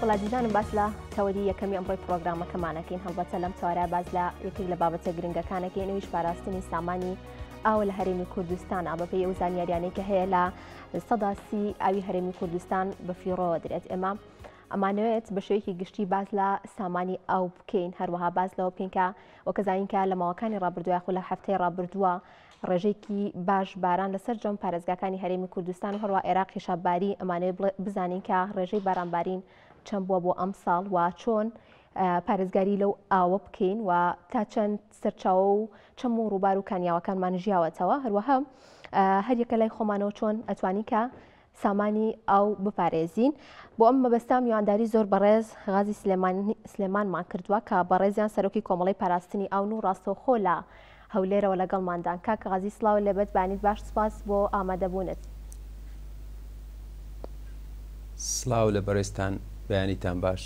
بەڵادیدانم باس لە تەوەری یەکەمی ئەمڕۆی پرۆگرامەکەمانەکەین هەڵبەتە لەم چوارە باز لە یەکێک لە بابەتە گرنگەکانەکەی نەویش پاراستنی سامانی ئاو لە هەرێمی کوردستان بەپێی ئەو زانیاریانەی کە هەیە لە سەدا سی ئاوی هەرێمی کوردستان بەفیڕۆ درێت. ئێمە ئەمانەوێت بە شێوەیەکی گشتی باز لە سامانی ئاو بکەین، هەروەها باز لەوە بکەین کە وەکەزانین کە لە ماوەکانی ڕابردووە خۆ لە هەفتەی ڕابردووە ڕێژێکی باش باران لەسەر جەم پارێزگاکانی هەرێمی کوردستان و هەروە عێراق خێشاباری ئەمانەوێت بزانین کە ڕێژەی بارانبارین چەند بووە بۆ ئەم ساڵ و چۆن پارێزگاری لەو ئاوە بکەین و تا چەند سەرچاوە و چەم و ڕووبار و کانیاوەکانمان ژیاوەتەوە، هەروەها هەر یەکە لای خۆمانەوە چۆن ئەتوانی کە سامانی ئاو بپارێزین. بۆ ئەم مەبەستا میوانداری زۆر بەڕێز غازی سلێمانمان کردووە کە بەڕێزیان سەرۆکی کۆمەڵی پاراستنی ئاو و ڕاستەوخۆ لە هەولێرەوە لەگەڵماندان. کاکە غازی سڵاو لەبەت بانیت باش، سپاس بۆ ئامادەبوونت. سڵاو لە بەڕێستان، بەیانیتان باش.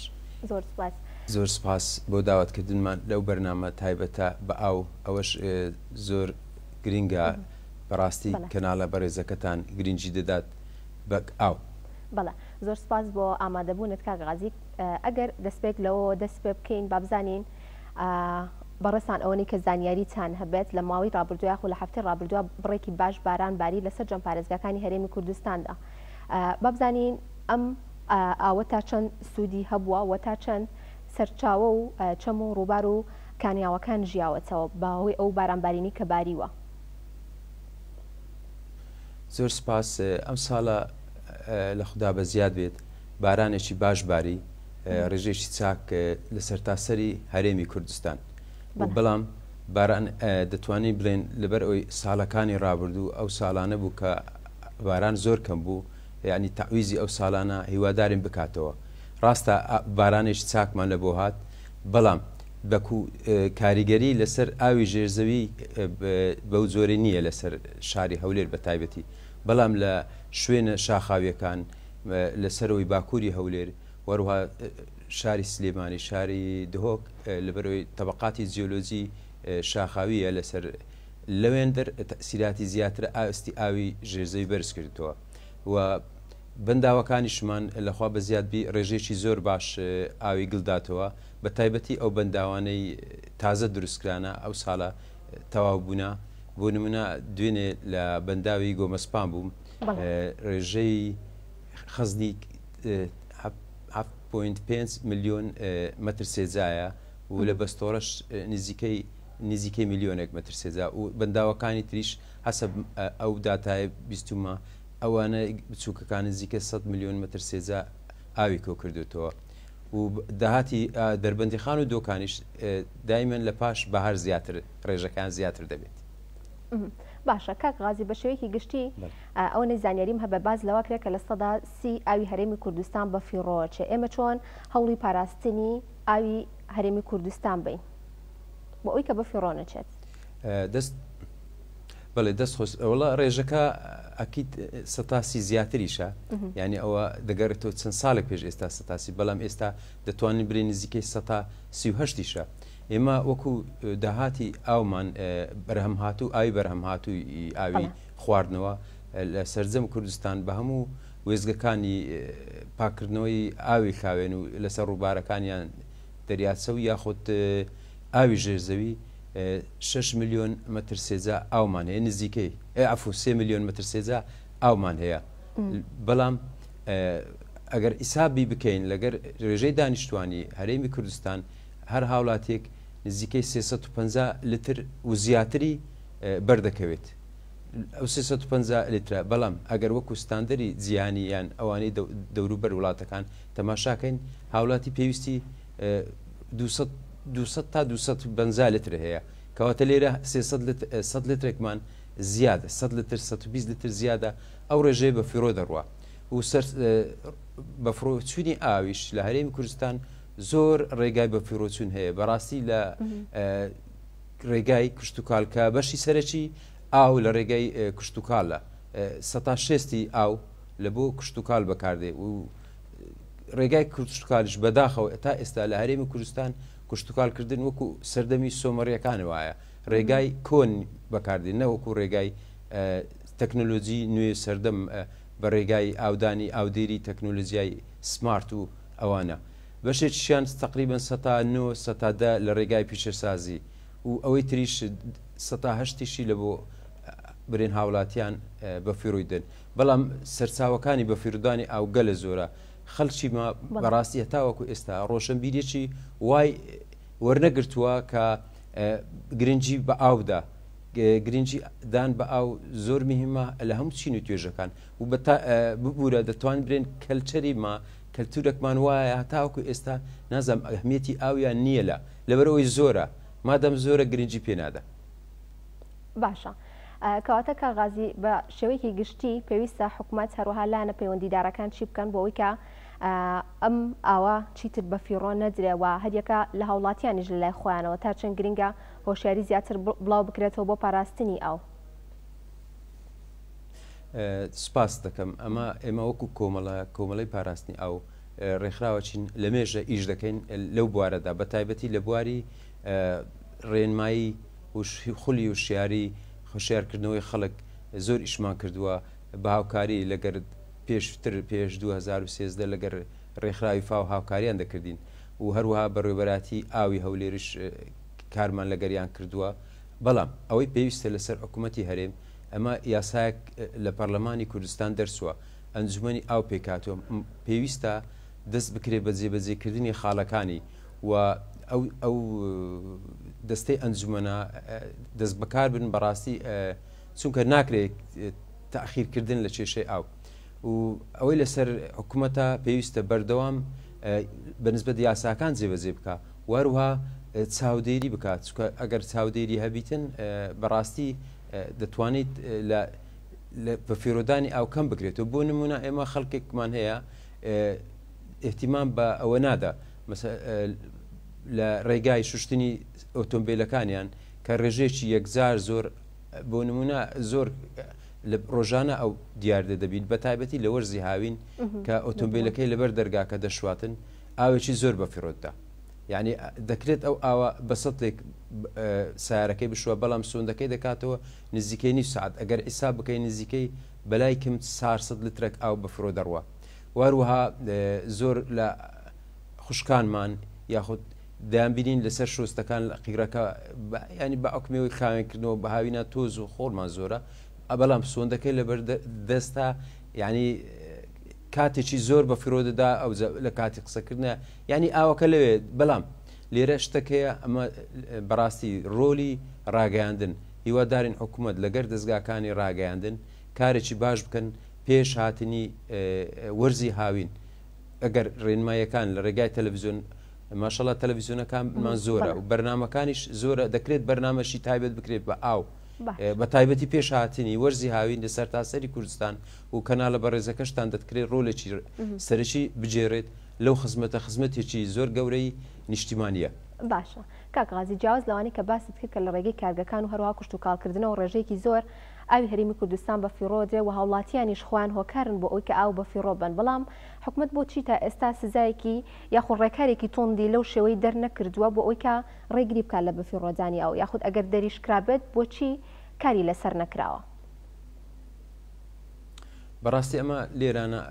زۆر سپاس. زۆر سپاس بۆ داواتکردنمان لەو بەرنامە تایبەتە بە ئاو. ئەوەش زۆر گرینگە بەڕاستی کەناڵە بەڕێزەکەتان گرنگی دەدات بە ئاو. بەڵێ زۆر سپاس بۆ ئامادەبوونت کاکە غازی. ئەگەر دەستپێک لەوە دەست پێ بکەین با بزانین بەڕێستان ئەوەی کە زانیاریتان هەبێت لە ماوەی ڕابردووە خۆ لە هەفتەی ڕابردووە بڕێکی باش باران باری لەسەر جەم پارێزگاکانی هەرێمی کوردستاندا. با بزانین ئەم ئاوە تا چەند سوودی هەبووە و تا چەند سەرچاوە و چەم و ڕووبار و کانیاوەکان ژیاوەتەوە باهۆی ئەو بارانبارینی کە باریوە. زۆر سپاس. ئەم ساڵە لە خوددا بە زیاد بێت بارانێکی باش باری، ڕێژێکی چاک لە سەرتاسەری هەرێمی کوردستان. بەڵام باران دەتوانین بڵێن لەبەر ئەوی ساڵەکانی ڕابردوو ئەو ساڵانە بوو کە باران زۆر کەم بوو، یعنی تەعویزی ئەو ساڵانە هیوادارین بکاتەوە. ڕاستە بارانێکی چاکمان لە بۆ هات، بەڵام بەکو کاریگەری لەسەر ئاوی ژێرزەوی بەو زۆرە نییە لەسەر شاری هەولێر بە تایبەتی، بەڵام لە شوێنە شاخاویەکان لەسەرەوەی باکووری هەولێر وەروها شاری سلێمانی، شاری دهۆک لەبەرەوەی تەبقاتی جیۆلۆجی شاخاویە لەسەر لەوێندەر تەسیراتی زیاتر ئاستی ئاوی ژێرزەوی بەرز کردووە و بەنداوەکانیشمان لەخوا بە زیادبی ڕێژێکی زۆر باش ئاوی گڵداتەوە، بە تایبەتی ئەو بەنداوانەی تازە دروستکرانە ئەو ساڵە تەواو بوونا. بۆ نمونە دوێنێ لە بەنداوی گۆمەسپان بووم، ڕێژەی خەزنی 7.5 ملیۆن مەتر سێجایە و لە بەستۆڕەش نزیکەی ملیۆنێک مەتر سێجا و بەنداوەکانی تریش حەسەب ئەو داتایە بیستمە ئەوانە بچووکەکان نزیکە 100 ملیۆن مەتر سێجا ئاوی کۆ کردوێتەوە و داهاتی دەربەندی خان و دۆکانیش دایمەن لە پاش بەهار زیاتر ڕێژەکان زیاتر دەبێت. باشە کاک غازی، بە شێوەیەکی گشتی ئەو نەیزانیاریم هەبە باز لەوە کرێت کە لە سەدا سی ئاوی هەرێمی کوردستان بەفیڕۆچێ. ئێمە چۆن هەوڵی پاراستنی ئاوی هەرێمی کوردستان بین بۆ ئەوی کە بەفیڕۆ نەچێت؟ بەڵێ دەست خۆش وڵا ڕێژەکە ئەکید سەتاسی زیاتریشە، یعنی ئەوە دەگەڕێتەوە چەند ساڵێک پێش ئێستا سەتاسی، بەڵام ئێستا دەتوانین برێ نزیکەی 138یشە. ئێمە وەکو داهاتی ئاومان بەرهەم هاتوو، ئاوی بەرهەم هاتووی ئاوی خواردنەوە لە سەرجەم کوردستان بە هەموو وێزگەکانی پاکردنەوەی ئاوی خاوێن و لەسەر ڕووبارەکانیان دەریاچەوی یاخود ئاوی ژێرزەوی 6 ملیۆن مەتر سێجا ئاومان هەیە، نزیکەی 3 ملیۆن مەتر سێجا ئاومان هەیە. بەڵام ئەگەر ئیسابی بکەین لەگەر ڕێژەی دانیشتوانی هەرێمی کوردستان هەر هاوڵاتێک نزیکەی 350 لتر و زیاتری بەردەکەوێت. ئەو 350 لترە، بەڵام ئەگەر وەکو ستاندەری جیهانی یان ئەوانەی دەوروبەر وڵاتەکان تەماشاکەین، هاوڵاتی پێویستی 200 تا 250 لتر هەیە، کەواتە لێرە 100 لترێکمان زیادە، 100 لتر 120 لتر زیادە ئەو ڕێژەیە بە فیڕۆ دەڕوە و بە فڕۆچوونی ئاویش لە هەرێمی کوردستان زۆر ڕێگای بە فیرۆچوون هەیە. بەڕاستی لە ڕێگای کشتتوکالکە بەشی سەرەکی ئاو لە ڕێگای کشتتوکالە 160 ئاو لە بۆ کشتتوکال بەکاردێ و ڕێگای کشتتوکالیش بەداخەوە تا ئێستا لە هەرێمی کوردستان کشتتوکالکردن وەکو سەردەمی سۆمەڕیەکان وایە، ڕێگای کۆن بەکاردێن نەوەکو ڕێگای تەکنۆلۆژی نوێ سەردەم بە ڕێگای ئاودانی ئاودێری تەکنۆلۆژیای سمارت و ئەوانە بەشێکیشیان تقریبا 9 سەدا لە ڕێگای پیشەسازی و ئەوەی تریش 8شی لە بۆ برێن هاوڵاتیان بەفیڕووی دن بەڵام سەرچاوەکانی بەفیردانی ئاو گەلە زۆرە خەڵکی ما بەڕاستی هەتاوەکو ئێستا ڕۆشنبیرێکی وای وەرنەگرتووە کە گرنگی بە ئاودا گرنگی دان بە ئاو زۆر مهمە لە هەموو چین و توێژەکان و ببوورە دەتوان برێن کەلچەری ما کەلتورێکمان وایە هەتاوەکو ئێستا نازام ئەهمیەتی ئاویان نییە لە لەبەرەوەی زۆرە مادەم زۆرە گرنگی پێنادا. باشە کەواتە کاغازی بە شێوەیەکی گشتی پێویستە حکوومەت هەروەها لایەنە پەیوەندیدارەکان چی بکەن بۆ ئەوەی کە ئەم ئاوا چیتر بە فیڕۆ نەدرێەوە هەریەکە لە هاوڵاتیانیش لە لای خۆیانەوە تا چەند گرنگە هۆشیاری زیاتر بڵاو بکرێتەوە بۆ پاراستنی ئاو. سپاس دەکەم ئێمە وەکو کۆمەڵی پاراستنی ئاو ڕێکخراوەچین لە مێژە ئیش دەکەین لەو بوارەدا بە تایبەتی لە بواری ڕێنمایی و خولی و شیاری خۆشیارکردنەوەی خەڵک زۆر ئیشمان کردووە بە هاوکاری لەگەر پێش 2013 لەگەر ڕێکخراوی فاو هاوکاریان دەکردین و هەروەها بەڕێوەبەراتی ئاوی هەولێریش کارمان لەگەریان کردووە بەڵام ئەوەی پێویستە لەسەر حکوومەتی هەرێم ئەمە یاسایەک لە پەرلەمانی کوردستان دەرسووە ئەنجومەنی ئاو پێکاتوە پێویستە دەست بکرێت بە جێبەجێکردنی خاڵەکانی و ئەو دەستەی ئەنجومەنە دەست بەکار بن بەڕاستی چونکە ناکرێت تاخیرکردن لە کێشەی ئاو و ئەوەی لەسەر حکوومەتە پێویستە بەردەوام بەنسبەت یاساکان جێبەجێ بکە وەروها چاودێری بکات چونکە ئەگەر چاودێری هەبیتن بەڕاستی دەتوانیت بە فیرۆدانی ئاو کەم بکرێتەوە بۆ نمونە ئێمە خەڵکێکمان هەیە احتیمام بە ئەوە نادا لە ڕێگای شوشتنی ئۆتۆمبیلەکانیان کە ڕێژێکی یەکجار زۆر بۆ نمونە زۆر لە ڕۆژانە ئەو دیاردە دەبیت بە تایبەتی لە وەرزی هاوین کە ئۆتۆمبیلەکەی لەبەر دەرگاکە دەشواتن ئاوێکی زۆر بە فیرۆتدا یعنی دەکرێت ئەو ئاوە بە سەدێک سیارەکەی بشوە بەڵام سوندەکەی دەکاتەوە نزیکەی نی سعات ئەگەر ئیسا بکەی نزیکەی بەلای کەم 400 لترێک ئاو بە فرۆ دەڕوە وەروەها زۆر لە خوشکانمان یاخود دەیانبینین لەسەر شۆستەکان لە قیرەکە ینی بە ئەوکمەوەی خاوێنکردنەوە بە هاوینە تۆز و خۆڵمان زۆرە بەڵام سوندەکەی لەبەر دەستا ینی کاتێکی زۆر بە فرۆدەدا ئەو لە کاتی قسەکردنە ینی ئاوەکە لەوێ بەڵام لێرە شتەکەیە ئەمە بەڕاستی ڕۆلی ڕاگەیاندن هیوادارین حکوومەت لەگەر دەستگاکانی ڕاگەیاندن کارێکی باش بکەن پێش هاتنی وەرزی هاوین ئەگەر ڕێنمایەکان لە ڕێگای تەلەڤیزیۆن ماشەڵڵا تەلەڤیزیۆنەکان زۆرە و بەرنامەکانیش زۆرە دەکرێت بەرنامەشی تایبەت بکرێت بە ئاو بە تایبەتی پێش هاتنی وەرزی هاوین لە سەرتاسەری کوردستان و کەناڵە بەڕێزەکەشتان دەکرێت ڕۆلێکی سەرەکی بجێڕێت لەو خزمەتێکی زۆر گەورەی نیشتیمانیە. باشە کاکغازی جیاواز لەوانی کە باست کرد کە لە ڕێگەی کارگەکان و هەروها کوشت و کاڵکردنەوە ڕێژەیەکی زۆر ئاوی هەرێمی کوردستان بە فیڕۆدرێ و هاوڵاتیانیش خۆیان هۆکارن بۆ ئەوی کە ئاو بە فیڕۆ بن بەڵام حکوومەت بۆچی تا ئێستا سزایەکی یاخود ڕێکارێکی تۆندی لەو شێوەی دەرنەکردووە بۆ ئەوی کە ڕێگری بکات لە بەفیڕۆدانی ئاو یاخود ئەگەر دەریش کرابێت بۆچی کاری لەسەر نەکراوە؟ بەڕاستی ئەمە لێرانە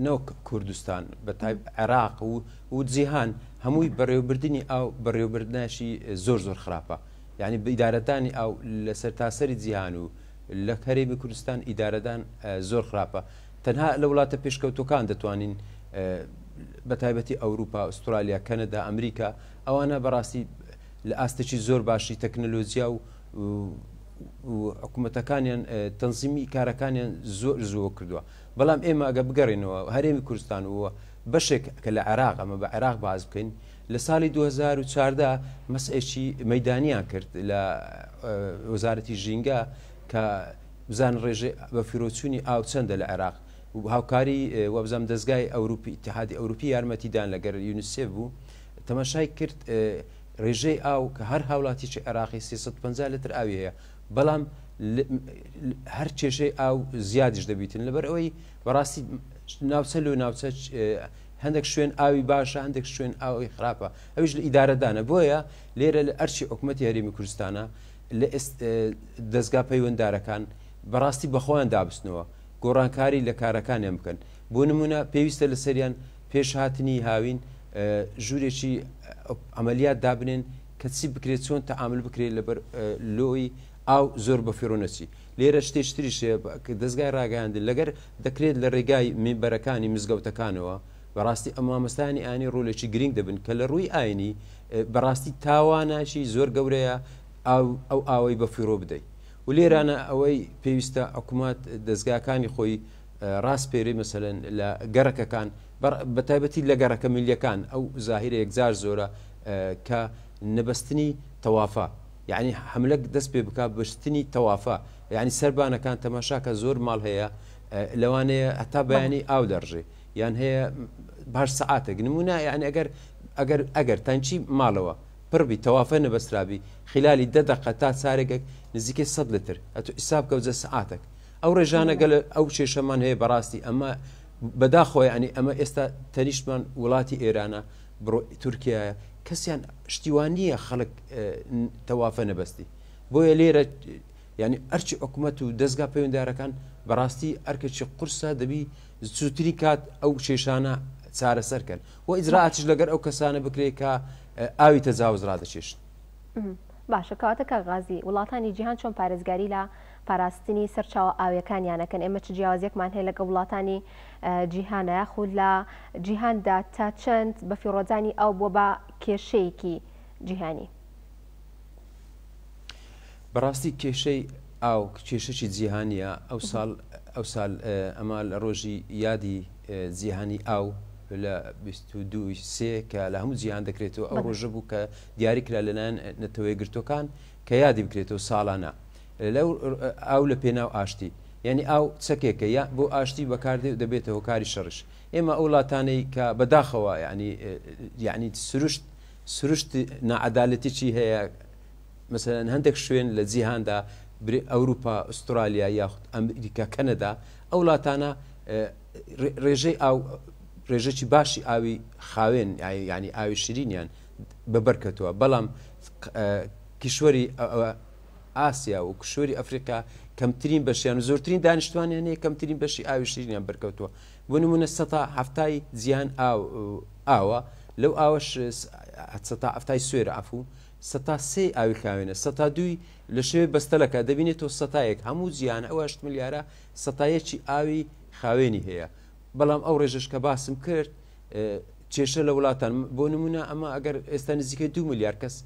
نەوەک کوردستان بە عێراق و جیهان هەمووی بەڕێوەبردننی ئاو بەڕێوەبردناشی زۆر زۆر خراپە یعنی ئیدارەدانی ئاو لە سەرتاسەری جیهان و لە هەرێمی کوردستان ئیدارەدان زۆر خراپە تەنها لە وڵاتە پێشکەوتەکان دەتوانین بە تایبەتی ئەوروپا ئوسترالیا کەنەدا ئەمریکا ئەوانە بەڕاستی لە ئاستێکی زۆر باشی تەکنەلۆژیا و حکوومەتەکانیان تەنزیمی کارەکانیان زۆر زۆر کردووە بەڵام ئێمە ئەگە بگەڕێنەوە هەرێمی کوردستان وە بەشێک کە لە عێراق ئەمە بە عێراق باز بکەین لە ساڵی 2014 مەسئلەی مەیدانیان کرد لە وەزارەتی ژینگە کە بزان ڕێژێ بە فیرۆچوونی ئاو چەندە لە عێراق و هاوکاری وەبزەم دەستگای ئەوروپی اتحادی ئەوروپی یارمەتیدان لەگەر یونیسێف بوو تەماشای کرد ڕێژەی ئاو کە هەر هاوڵاتیی عێراقی 350 لتر ئاوی هەیە بەڵام هەر کێشەی ئاو زیادیش دەبیتن لەبەر ئەوەی بەڕاستی ناوچە لە ناوچە هەندێک شوێن ئاوی باشە هەندێک شوێن ئاوی خراپە ئەویش لە ئیدارەدانە بۆیە لێرە لە ئەرچی حکوومەتی هەرێمی کوردستانە لە دەستگا پەیوەنددارەکان بەڕاستی بەخۆیان دابستنەوە گۆڕانکاری لە کارەکانیان بکەن بۆ نمونە پێویستە لە سەریان پێشهاتنی هاوین ژوورێکی ئەمەلیات دابنێن کەچی بکرێت چۆن تەعامل بکرێت لەبەر لۆی ئاو زۆر بە فێڕۆنەچی لێرە شتێشتریشێ دەستگای ڕاگەاندن لەگەر دەکرێت لە ڕێگای منبەرەکانی مزگەوتەکانەوە بەڕاستی ئەم مامەستانی ئاینی ڕۆلێکی گرنگ دەبن کە لە ڕووی ئاینی بەڕاستی تاواناشی زۆر گەورەیە ئەو ئاوەی بە فیرۆ بدەیت و لێرانە ئەوەی پێویستە حکوومەت دەستگاکانی خۆی ڕاستپێری مەسەلەن لە گەڕەکەکان بە تایبەتی لە گەڕەکە میلیەکان ئەو زاهیرە یەکجار زۆرە کە نەبەستنی تەوافە یعنی حملەك دەست پێ بک بەشتنی تەوافە یعنی سەربانەکان تەماشاکە زۆر ماڵ هەیە لەوانەیە هەتا بەیانی ئاو دەڕژێ یان هەیە باش سەعاتێک نمونە یعنی ئەگەر تانچی ماڵەوە پڕبی تەوافە نەبەسترابی خلالی 10 دقیقە تا چارێکێک نزیکەی 100 لتر ئەتو ئیساب کەوتە سەعاتێک ئەو ڕێژانە گەل ئەو کێشەمان هەیە بەڕاستی ئەمە بەداخۆی ئەنی ئەمە ئێستا تەنیشتمان وڵاتی ئێرانە بڕۆ تورکایە کەسیان شتیوانیە خەڵک تەوافە نەبەستی بۆیە لێرە ینی ئەرچی حکوومەت و دەستگا پەیوەنددارەکان بەڕاستی ئەرکێکی قورسە دەبی زووتری کات ئەو کێشانە چارەسەرکەن و ئیجرعاتش لەگەر ئەو کەسانە بکرێت کە ئاوی تەجاوز ڕادەچێشن. باشە کەواتەکە غازی وڵاتانی جیهان چۆن پارێزگاری لە پاراستنی سەرچاوە ئاویەکانیانەکەن ئێمە چ جیاوازێکمان هەیە لەگە وڵاتانی جیهانە یاخود لە جیهاندا تا چەند بە فیڕۆزانی ئەو بۆ بە کێشەیەکی جیهانی بەڕاستی کێشەی ئاو کێشەی جیهانیە ئەو ساڵ ئەمە لە ڕۆژی یادی جیهانی ئاو لە 22 کە لە هەموو جیهان دەکرێتەوە ئەو ڕۆژە بوو کە دیاریکرا لەلایەن نەتەوەی گرتوەکان کە یادی بکرێتەوە ساڵانە لەو ئاو لە پێناو ئاشتی یعنی ئاو چەکێکە یا بۆ ئاشتی بەکاردێ دەبێتەوە کاری شەڕش ئێمە ئەو وڵاتانەی کە بەداخەوە یعنی سروشت نەعەدالەتیی هەیە مثلەن هەندێک شوێن لە جیهاندا ئەوروپا ئوسترالیا یاخود ئەمریکا کەنەدا ئەو وڵاتانە ڕێژەی ئاو ڕێژەی باشی ئاوی خاوێن ینی ئاوی شیرینیان بەبەرکەتەوە بەڵام کیشوەری ئاسیا و کشوەری ئەفریقا کەمترین بەشیان و زۆرترین دانیشتوانیان هەیە کەمترین بەشی ئاوی شیرینیان بەرکەوتووە بۆ نمونە سەتا هەفتای جیهان ئاوە لەو ئاوەش سەتا هەفتای سوێرە ئەفوو سەتا سێ ئاوی خاوێنە سەتا دوی لە شوێ بەستەلەکە دەبینێتەوە سەتایەک هەموو جیهانە ئەو 8 ملیارە سەتایەکی ئاوی خاوێنی هەیە بەڵام ئەو ڕێژەش کە باسم کرد کێشە لە وڵاتان بۆ نمونە ئەمە ئەگەر ئێستا نزیکەی 2 ملیار کەس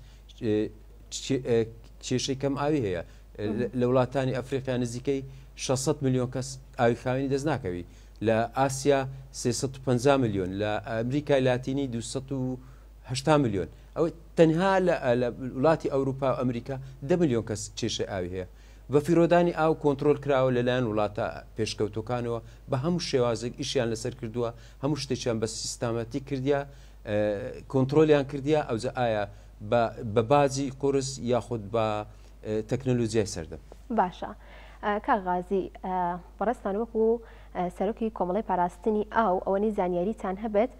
کێشەی کەم ئاوی هەیە لە وڵاتانی ئەفریقیا نزیکەی 600 میلیۆن کەس ئاوی خاوێنی دەست ناکەوی لە ئاسیا 350 میلیۆن لە ئەمریکای لاتینی 280 میلیۆن ئەو تەنها لە وڵاتی ئەوروپا و ئەمریکا 10 میلیۆن کەس کێشەی ئاوی هەیە بە فیرۆدانی ئاو کۆنتترۆل کراوە لەلایەن وڵاتە پێشکەوتەکانەوە بە هەموو شێوازێک ئیشیان لەسەر کردووە هەموو شتێکیان بە سیستامەتی کردیا کۆنتترۆلیان کردیا ئەوجە ئایا بە بازی قورس یاخود بە تەکنۆلۆژیای سەردەم باشە کاغازی بەڕستان وەکو سەرۆکی کۆمەڵی پاراستنی ئاو ئەوەنی زانیاریتان هەبێت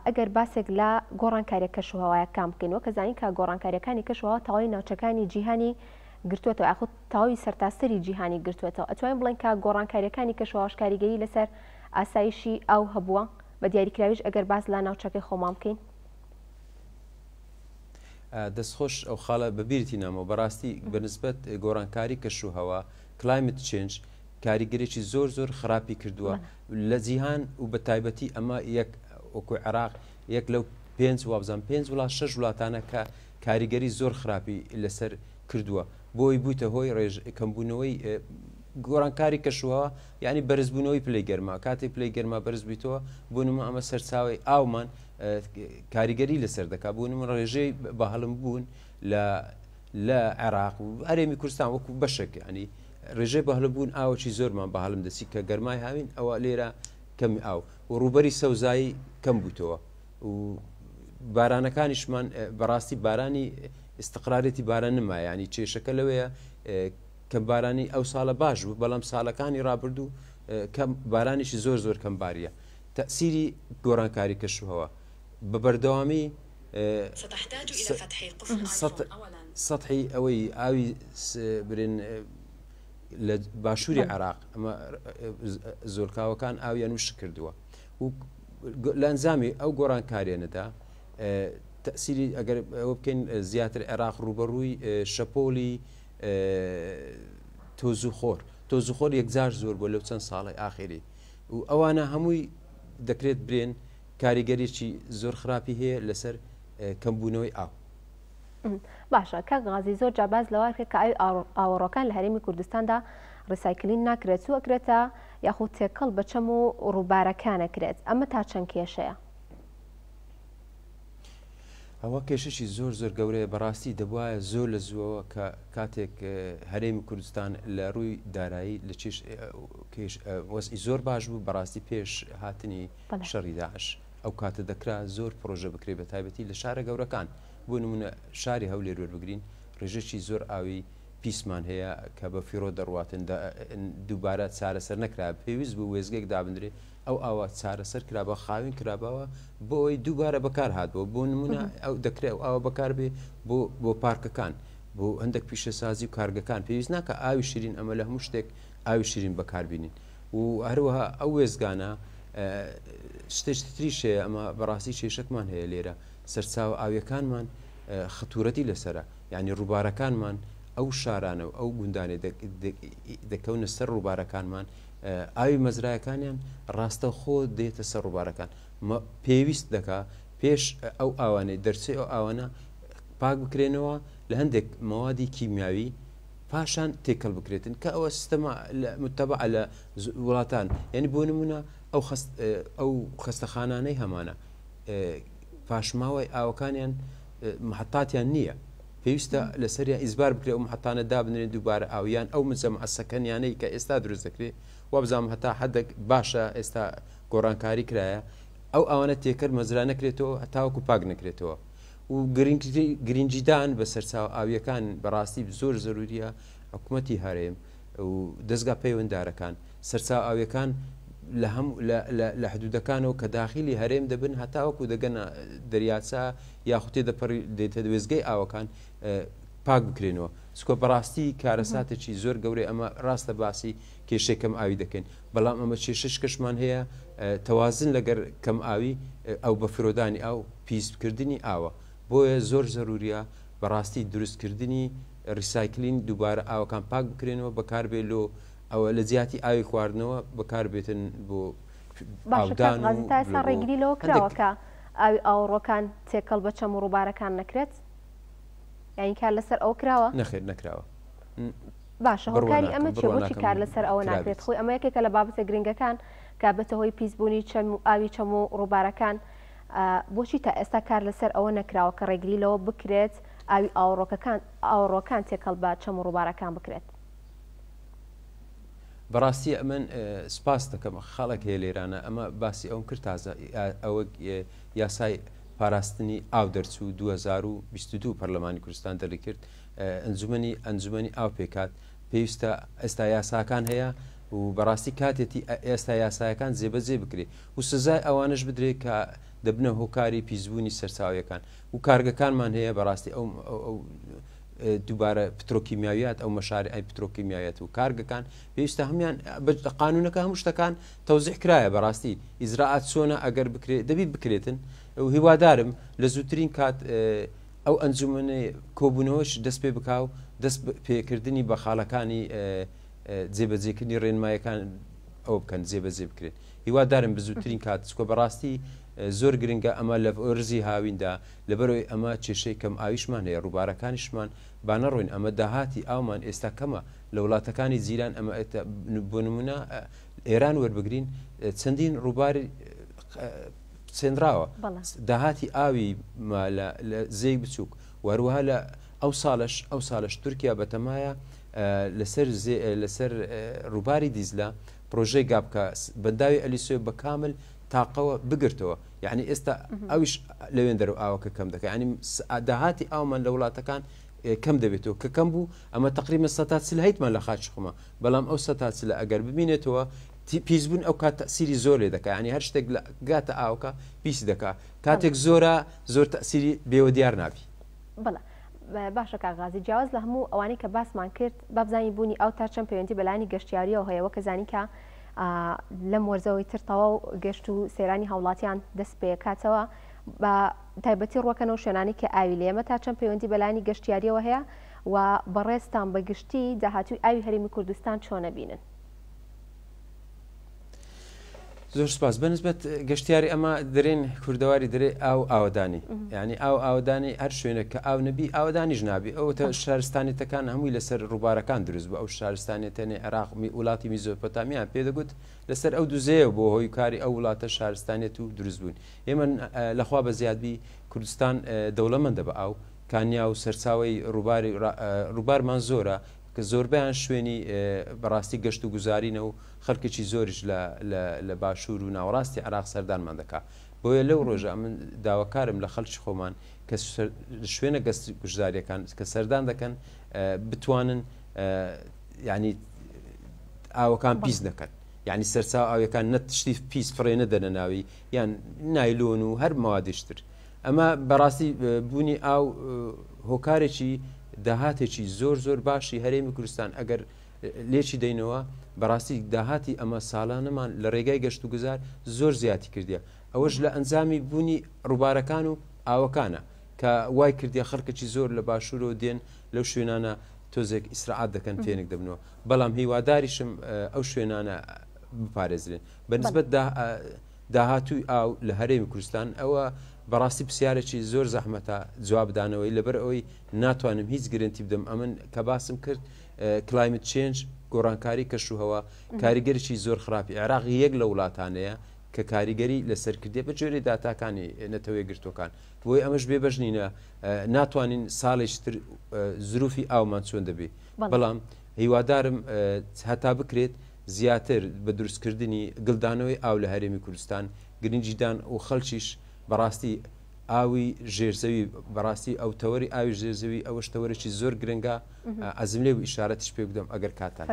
ئەگەر باسێک لە گۆڕانکاریە کەشوهەوایە کام بکەینەوە کە زانین کە گۆڕانکاریەکانی کەشوهەوا تەواوی ناوچەکانی جیهانی گرتوێتەوە یاخود تەواوی سەرتاسەری جیهانی گرتوێتەوە ئەتوانین بڵێن کە گۆڕانکاریەکانی کەشوهەواش کاریگەری لەسەر ئاسایشی ئاو هەبووە بە دیاریکراویش ئەگەر باس لە ناوچەکەی خۆمان بکەین دەستخۆش ئەو خاڵە بەبیرتی نامەوە بەڕاستی بەنسبەت گۆڕانکاری کەشوهەوا کلایمت چێنج کاریگەرێکی زۆر خراپی کردووە لە جیهان و بە تایبەتی ئەمە یەک وەکو عێراق یەک لەو 5 وابزان 5 وڵات 6 وڵاتانە کە کاریگەری زۆر خراپی لەسەر کردووە بۆی بوویتە هۆی کەمبوونەوەی گۆڕانکاری کەشوهەوا یعنی بەرزبوونەوەی پلەی گەرما کاتێک پلەی گەرما بەرز بیتەوە بۆ نمە ئەمە سەرچاوی ئاومان کاریگەری لەسەر دەکات بۆ نمە ڕێژەی بەهەڵم بوون لە عێراق و هەرێمی کوردستان وەکو بەشێک ینی ڕێژەی بەهڵبوون ئاوەی زۆرمان بەهەڵم دەسی کە گەرمای هاوین ئەوە لێرە کەمی ئاو و ڕوبەری سەوزایی کەم بووتەوە و بارانەکانیشمان بەڕاستی بارانی استقرارێتی باران نما ینی کێشەکە لەوەیە کەم بارانی ئەو ساڵە باش بوو بەڵام ساڵەکانی ڕابردوو کەم بارانیشی زۆر کەم باریە تەسیری گۆڕانکاری کەشوهەوا بە بەردەوامی سەطحی ئەوەی ئاوی برێن لە باشووری عێراق ئەمە زۆرکاوەکان ئاویان وش کردووە و لە ئەنجامی ئەو گۆڕانکاریانەدا تەسیری ئەگەر ئەوە بکەین زیاتر عێراق ڕوبەڕووی شەپۆلی تۆزوخۆر یەکجار زۆر بۆ لەو چەند ساڵی ئاخری و ئەوانە هەمووی دەکرێت برێن کاریگەریی زۆر خراپی هەیە لەسەر کەمبوونەوەی ئاو. باشە کە غازی زۆر جاباز لەوارکە کە ئاوەڕۆکان لە هەرێمی کوردستاندا ڕیسایکلین ناکرێت و ئەکرێتە یاخود تێکەڵ بە چەم و ڕووبارەکانەکرێت ئەمە تا چەند کێشەیە؟ ئەوە کێشەشی زۆر زۆر گەورەیە بەڕاستی دەبواە زۆر لە زووەوە کە کاتێک هەرێمی کوردستان لە ڕووی دارایی لە وەسی زۆر باش بوو بەڕاستی پێش هاتنی شەڕی داعش ئەو کاتە دەکرا زۆر پرۆژە بکرێ بە تایبەتی لە شارە گەورەکان بۆ نمونە شاری هەولێر وەربگرین ڕێژەی زۆر ئاوی پیسمان هەیە کە بە فیرۆ دەڕواتن دووبارە چارەسەر نەکرا پێویست بوو وێزگێک دابدرێ ئەو ئاوە چارەسەر کرابە خاوین کرابەوە بۆ ئەوی دووبارە بەکار هاتبەوە بۆ نمونە ئەو دەکرێت ئەوە بەکار بێ بۆ پارکەکان بۆ هەندێک پیشەسازی و کارگەکان پێویست ناکە ئاوی شیرین ئەمە لە هەموو شتێک ئاوی شیرین بەکاربینین و هەروەها ئەو وێزگانە شتێشتریشەیە ئەمە بەڕاستی کێشەکمان هەیە لێرە سەرچاو ئاویەکانمان خەتورەتی لەسرە یعنی ڕووبارەکانمان ئەو شارانە و ئەو گوندانێ دەکەونە سەر ڕووبارەکانمان ئاوی مەزرایەکانیان ڕاستە خۆ دێتە سەر ڕووبارەکان پێویست دەکا پێش ئەو ئاوانەی دەرچێ ئەو ئاوانە پاک بکرێنەوە لە هەندێک مەوادی کیمیاوی پاشان تێکەڵ بکرێتن کە ئەوە سیستەما متتەبع لە وڵاتان یعنی بۆ نمونە ئەو خەستەخانانەی هەمانە پاشماوەی ئاوەکانیان محتاتیان نییە پێویستە لەسەریان ئیزبار بکرێت ئەو محتانە دابنێن دووبارە ئاویان ئەو مجەمعەسەکەنیانەی کە ئێستا دروست دەکرێت وابزانام هەتا حدێک باشە ئێستا گۆڕانکاری کرایە ئەو ئەوانە تێکرد مەزرا نەکرێتەوە هەتاوەکو پاک نەکرێتەوە و گرنگجیدان بە سەرچاو ئاویەکان بەڕاستی زۆر زەروریە حکوومەتی هەرێم و دەستگا پەیوەنددارەکان سەرچاو ئاویەکان لە حدودەکانەوە کە داخلی هەرێم دەبن هەتاوەکو دەگەنە دەریاچە یاخوتێ دێتە وێزگەی ئاوەکان پاک بکرێنەوە سکۆ بەڕاستی کارەساتێکی زۆر گەورەی ئەمە ڕاستە باسی کێشەی کەم ئاوی دەکەین بەڵام ئەمە کێشەش کەشمان هەیە تەوازن لەگەر کەم ئاوی ئەو بە فرۆدانی ئاو پیسکردنی ئاوە بۆیە زۆر زەروریە بەڕاستی دروستکردنی ڕیسایکلین دووبارە ئاوەکان پاک بکرێنەوە بەکاربێت لۆ ئەوە لە جیاتی ئاوی خواردنەوە بەکاربێتن بۆ ئاستا ڕێگری لەوە کراوەکە ئاوی ئاوڕۆکان تێکەڵ بە چەم و ڕووبارەکان نەکرێت یانی کار لەسەر ئەو کراوە نەخێر نەکراوە باشە هۆکاری ئەمە چێ بۆچی کار لەسەر ئەوە ناکرێت خۆی ئەمە یەکێکە لە بابەتە گرنگەکان کابێتە هۆی پیسبوونی ئاوی چەم و ڕووبارەکان بۆچی تا ئێستا کار لەسەر ئەوە نەکراوە کە ڕێگری لەوە بکرێت ئاوی ئاوڕۆکان تێکەڵ بە چەم و ڕووبارەکان بکرێت بەڕاستی ئەمن سپاس دەکەم خەڵک هەیە لێرانە ئەمە باسی ئەوم کرد تازە ئەوە یاسای پاراستنی ئاو دەرچوو 2022 پەرلەمانی کوردستان دەرکرد ئەنجومەنی ئاو پێکات پێویستە ئێستا یاساکان هەیە و بەڕاستی کاتێتی ئێستا یاسایەکان جێبەجێ بکرێت و سزای ئەوانش بدرێت کە دەبنە هۆکاری پیسبوونی سەرچاویەکان و کارگەکانمان هەیە بەڕاستی ئەو دووبارە پترۆکیمیاویات ئەو مەشاری ئای پترۆکیمیاویەت و کارگەکان پێویستە هەمان قانونەکە هەموو شتەکان تەوزیح کرایە بەڕاستی ئیزراعات چۆنە ئەگەر بکرێت دەبی بکرێتن و هیوادارم لە زووترین کات ئەو ئەنجومەنەی کۆبوونەوەش دەست پێ بکاو دەست پێکردنی بە خاڵەکانی جێبەجێکردنی ڕێنمایەکان ئەو بکەن جێبەجێ بکرێت هیوادارم بە زووترین کات چکۆ بەڕاستی زۆر گرنگە ئەمە لە ڕزی هاویندا لەبەرەوەی ئەمە کێشەی کەم ئاویشمان هەیە ڕووبارەکانیشمان با نەڕۆین ئەمە داهاتی ئاومان ئێستا کەمە لە وڵاتەکانی جیران ئەمە بۆ نمونە ئێران وەربگرین چەندین ڕووباری چێنراوە داهاتی ئاوی لە زەی بچووک وەروەها لە ئەو ساڵش تورکیا بەتەمایە لەسەر ڕووباری دیزلا پرۆژەی گابکە بەنداوی ئەلیسۆی بە کامل تاقەوە بگرتەوە یعنی ئێستا ئەویش لەوێن دەرەوە ئاوەکە کەم دەکە ینی داهاتی ئاومان لە وڵاتەکان کەم دەبێتەوە کە کەم بوو ئەمە تقریبا 100 هەیتمان لە خاچ خۆمە بەڵام ئەو 100 ئەگەر ببینێتەوە پیسبوون ئەو کات تەسیری زۆر لێ دەکە ینی هەر شتێک گاتە ئاوکە پیسی دەکا کاتێک زۆر تەسیری بێوە دیار نابی بەڵێ باشە کاغازی جیاواز لە هەموو ئەوانەی کە باسمان کرد بابزانی بوونی ئەو تا چەند پەیوەندی بەلانی گەشتیاریەوە هەیە وەکە زانی کە لەم وەرزەوەی ترتەوە و گەشت و سەیرانی هاوڵاتیان دەست پێ کاتەوە بە تایبەتی ڕوەکەنەوە شوێنانی کە ئاوی لە ئێمە تا چەند پەیوەندی بەلایانی گەشتیاریەوە هەیە و بەڕێستان بە گشتی داهاتووی ئاوی هەرێمی کوردستان چۆنە بینن؟ زۆر سپاس بەنسبەت گەشتیاری ئەمە دەرێن کوردەواری دەرێ ئاو ئاودانی یعنی ئاو ئاودانی هەر شوێنە کە ئاو نەبی ئاودانیش نابی ئەوە شارستانێتەکان هەمووی لەسەر ڕووبارەکان دروست بوو ئەو شارستانێتێنێ عێراقمی وڵاتی میزۆپۆتامیان پێدەگوت لەسەر ئەو دوزەیە بۆ هۆی کاری ئەو وڵاتە شارستانێت و دروست بوون ئێمە لەخوا بە زیادبی کوردستان دەوڵەمەندە بە ئاو کانیا و سەرچاوی ڕووبارمان زۆرە کە زۆربیان شوێنی بەڕاستی گەشت و گوزارینە و خەڵکێکی زۆریش لە باشوور و ناوەڕاستی عێراق سەردانمان دەکات بۆیە لەو ڕۆژە من داواکارم لە خەڵکی خۆمان کە شوێنە گەست گوزاریەکان کە سەردان دەکەن بتوانن ینی ئاوەکان پیس دەکەن یعنی سەرچاو ئاوەکان نەتشتی پیس فڕێ نەدەنە ناوی یان نایلۆن و هەر ماوادیشتر ئەمە بەڕاستی بوونی ئاو هۆکارێکی داهاتێکی زۆر باشی هەرێمی کوردستان ئەگەر لێکی دەینەوە بەڕاستی داهاتی ئەمە ساڵانەمان لە ڕێگای گەشت و گوزار زۆر زیاتی کردیە ئەوەش لە ئەنجامی بوونی ڕووبارەکان و ئاوەکانە کە وای کردی خەڵکەی زۆر لە باشوورەوە دێن لەو شوێنانە تۆزێک ئیسراعات دەکەن فێنێک دەبنەوە بەڵام هیواداریشم ئەو شوێنانە بپارێزرێن بەنسبەت داهاتووی ئاو لە هەرێمی کوردستان ئەوە بەڕاستی پرسیارێکی زۆر زەحمەتە جوابدانەوەی لەبەر ئەوەی ناتوانم هیچ گرنتی بدەم ئەمن کە باسم کرد کلایمت چێنج گۆڕانکاری کەشوهەوە کاریگەریی زۆر خراپی عێراقی یەک لە وڵاتانەیە کە کاریگەری لەسەرکردێ بە جۆرە داتاکانی نەتەوەی گرتوەکان بۆی ئەمەش بێبەژنینە ناتوانین ساڵێکتر زروفی ئاومان چۆن دەبێ بەڵام هیوادارم هەتا بکرێت زیاتر بە دروستکردنی گڵدانەوەی ئاو لە هەرێمی کوردستان گرنگجیدان و خەڵکیش بەڕاستی ئاوی ژێرزەوی بەڕاستی ئەو تەوەری ئاوی ژێرزەوی ئەوە شتەوەرەی زۆر گرنگە ئەزم لێ و ئیشارەتش پێ بدەم ئەگەر کاتان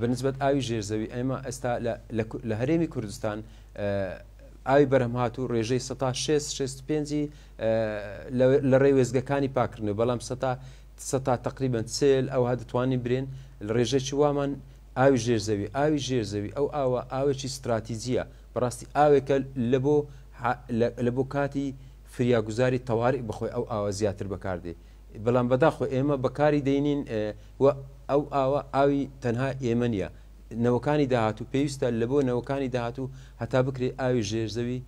بەنسبەت ئاوی ژێرزەوی ئێمە ئێستا لە هەرێمی کوردستان ئاوی بەرهەمهات و ڕێژەی 665 لە ڕێوێزگەکانی پاکردنەوە بەڵام تقریبان چێل ئەوها دەتوانین برێن لە ڕێژەی وامان ئاوی ژێرزەوی ئەو ئاوێکی استراتیجیە بەڕاستی ئاوێکە لە بۆ کاتی فریاگوزاری تەواریک بخۆی ئەو ئاوە زیاتر بەکاردێ بەڵام بەداخۆ ئێمە بەکاری دەینین ئەو ئاوە ئاوی تەنها ئێمە نیە نەوەکانی داهاتوو پێویستە لە بۆ نەوەکانی داهاتوو هەتا بکرێت ئاوی ژێرزەوی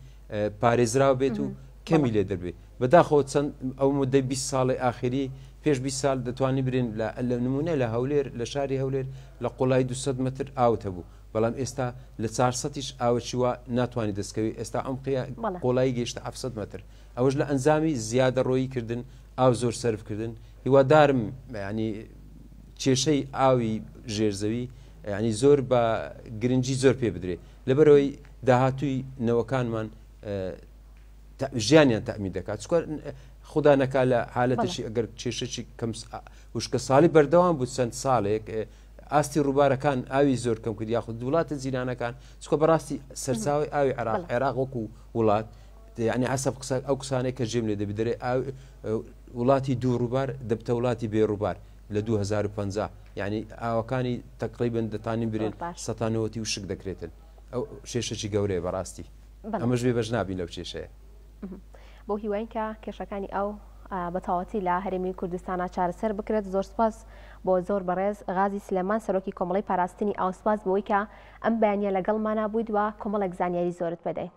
پارێزراو بێت و کەمی لێ دەبێت بەداخۆ چەند ئەو مدەی 20 ساڵی ئاخری پێش 20 سال دەتوانین برین لە نمونە لە هەولێر لە شاری هەولێر لە قوڵای 200 متر ئاوت هەبوو بەڵام ئێستا لە 400یش ئاوەچیوە ناتوانانی دەستکەوی ئێستا ئەم قۆڵایی گەیشتە 700 متر ئەوەش لە ئەنجامی زیادە ڕۆیکردن ئاو زۆر سەرفکردن هیوادارم ینی کێشەی ئاوی ژێرزەوی ینی زۆر بە گرنگی زۆر پێ بدرێ لەبەرەوەی داهاتووی نەوەکانمان ژیانیان تەأمین دەکات خدا نەکا لە حالەتشی ئەگەر کێشەی کەم وشکە ساڵی بەردەوام بوو چەند ساڵێک ئاستی ڕووبارەکان ئاوی زۆر کەم کرد یاخود وڵاتە جیرانەکان چکە بەڕاستی سەرچاوی ئاوی عێراق وەکو وڵات ینی حسب ئەو قسانەی کە ژێم لێ دەبی دەرێ وڵاتی دوو ڕووبار دەبتە وڵاتی بێڕووبار لە 2050 ینی ئاوەکانی تقریبن دەتانین برێن سەتانەوەتی و شک دەکرێتن ئەو شێشەی گەورەیە بەڕاستی ئەمەش بێ بەش نابین لەو کێشەیە بۆ هیوایین کە کێشەکانی ئەو بە تەواوەتی لە هەرێمی کوردستانە چارەسەر بکرێت زۆر سپاس بۆ زۆر بەڕێز غازی سلێمان سەرۆکی کۆمەڵی پاراستنی ئاو سپاس بۆی کە ئەم بەیانیە لەگەڵمانە بوویت و کۆمەڵێک زانیاری زۆرت بدەیت